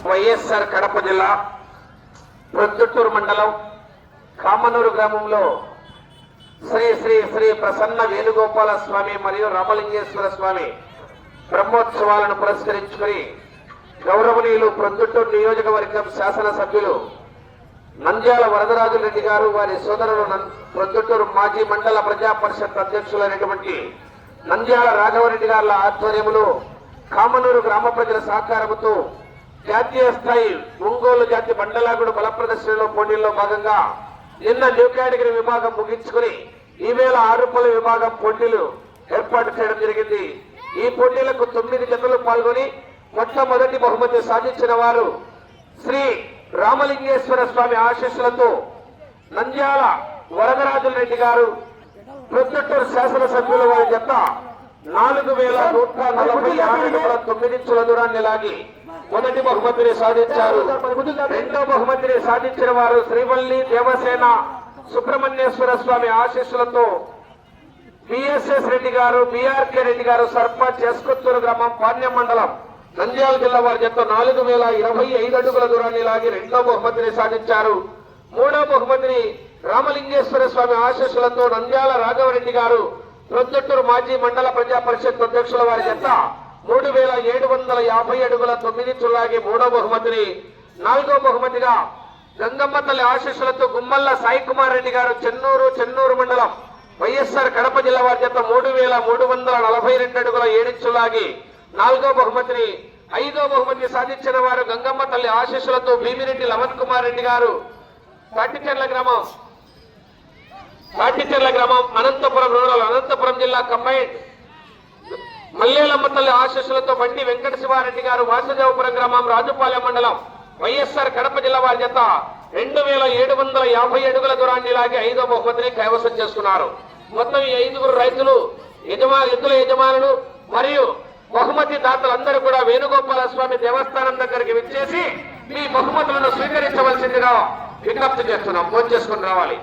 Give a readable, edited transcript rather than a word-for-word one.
వైఎస్ఆర్ కడప జిల్లా ప్రొద్దుటూరు మండలం కామనూరు గ్రామంలో శ్రీ శ్రీ శ్రీ ప్రసన్న వేణుగోపాల స్వామి మరియు రామలింగేశ్వర స్వామి బ్రహ్మోత్సవాలను పురస్కరించుకుని గౌరవనీయులు ప్రొద్దుటూరు నియోజకవర్గం శాసనసభ్యులు నంద్యాల వరదరాజురెడ్డి గారు వారి సోదరులు ప్రొద్దుటూరు మాజీ మండల ప్రజా పరిషత్ అధ్యక్షులైనటువంటి నంద్యాల రాఘవరెడ్డి గారి ఆధ్వర్యంలో కామనూరు గ్రామ ప్రజల సహకారంతో జాతీయ స్థాయి ఒంగోలు జాతి మండలాగుడు బల ప్రదర్శనలో పోటీల్లో భాగంగా నిన్న న్యూ కేటగిరీ విభాగం ముగించుకుని ఈవేళ 6 రూపాయల విభాగం పోటీలు ఏర్పాటు చేయడం జరిగింది. ఈ పోటీలకు 9 జతలు పాల్గొని మొట్టమొదటి బహుమతి సాధించిన వారు శ్రీ రామలింగేశ్వర స్వామి ఆశీస్సులతో నంద్యాల వరదరాజురెడ్డి గారు ప్రొద్దుటూరు శాసనసభ్యుల వారి జత 4146.9 దూరాన్ని లాగి మొదటి బహుమతిని సాధించారు. రెండో బహుమతిని సాధించిన వారు శ్రీవల్లి దేవసేన సుబ్రహ్మణ్యేశ్వర స్వామి ఆశీస్సులతో బిఎస్ఎస్ రెడ్డి గారు బిఆర్కే రెడ్డి గారు సర్పంచ్ ఎస్కొత్తూరు గ్రామం పాణ్యం మండలం నంద్యాల జిల్లా వారి జత 4025 అడుగుల దూరాన్ని లాగి రెండో బహుమతిని సాధించారు. మూడో బహుమతిని రామలింగేశ్వర స్వామి ఆశీస్సులతో నంద్యాల రాఘవరెడ్డి గారు ప్రొద్దుటూరు మాజీ మండల ప్రజా పరిషత్ అధ్యక్షుల వారి జత 3750 అడుగుల 9 చుల్లాగి మూడో బహుమతిని, నాలుగో బహుమతిగా గంగమ్మ తల్లి ఆశీస్సులతో గుమ్మల్ల సాయి కుమార్ రెడ్డి గారు చెన్నూరు మండలం వైఎస్ఆర్ కడప జిల్లా వారి జత 3342 అడుగుల 7 చుల్లాగి నాలుగో బహుమతిని, ఐదో బహుమతి సాధించిన వారు గంగమ్మ తల్లి ఆశీస్సులతో భీమిరెడ్డి లవన్ కుమార్ రెడ్డి గారు తాటిచెర్ల గ్రామం అనంతపురం రూరల్ అనంతపురం జిల్లా కంబైన్డ్ మల్లేలమ్మ తల్లి ఆశీస్సులతో బండి వెంకట శివారెడ్డి గారు వాసుదేవపురం గ్రామం రాజుపాలెం మండలం వైఎస్ఆర్ కడప జిల్లా వారి జత 2750 అడుగుల దూరాన్ని లాగి ఐదో బహుమతిని కైవసం చేసుకున్నారు. మొత్తం ఈ 5 రైతులు ఎద్దుల యజమానులు మరియు బహుమతి దాతలందరూ కూడా వేణుగోపాల స్వామి దేవస్థానం దగ్గరికి విచ్చేసి మీ బహుమతులను స్వీకరించవలసిందిగా విజ్ఞప్తి చేస్తున్నాం. ఫోన్ చేసుకుని రావాలి.